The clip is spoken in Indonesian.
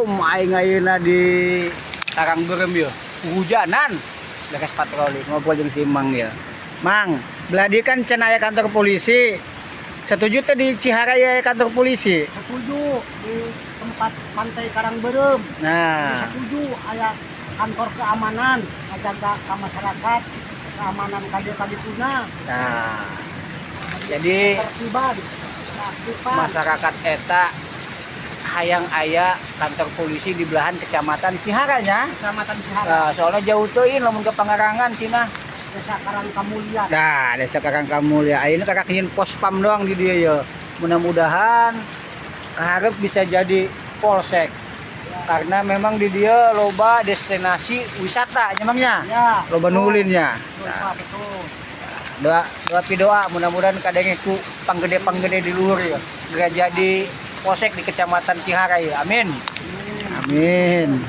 aing ayeuna di Karangberem ya. Hujanan. Beres patroli ngobrol jeung si Mang ya. Mang, beladi kan cenah aya kantor polisi. Setuju teh di Ciharaya kantor polisi? Setuju di tempat pantai Karangberem. Nah, Setuju aya kantor keamanan ngajaga ka masyarakat keamanan kade tuna. nah. Jadi Tertiban. masyarakat eta hayang aya kantor polisi di belahan kecamatan Ciharanya. Kecamatan Cihara, Nah, soalnya jauh teuing lamun ke Pangarangan cenah. Desa Karangkamulyan. Nah, desa Karangkamulya. Ayeuna kakak ingin pos pam doang di dia ya. Mudah-mudahan harap bisa jadi polsek. Karena memang di dia loba destinasi wisata nyemangnya. Ya. Loba nulinnya. Betul, betul. Doa mudah-mudahan kadangnya ku panggede di luhur ya. Gak jadi polsek di kecamatan Ciharai. Amin. Amin.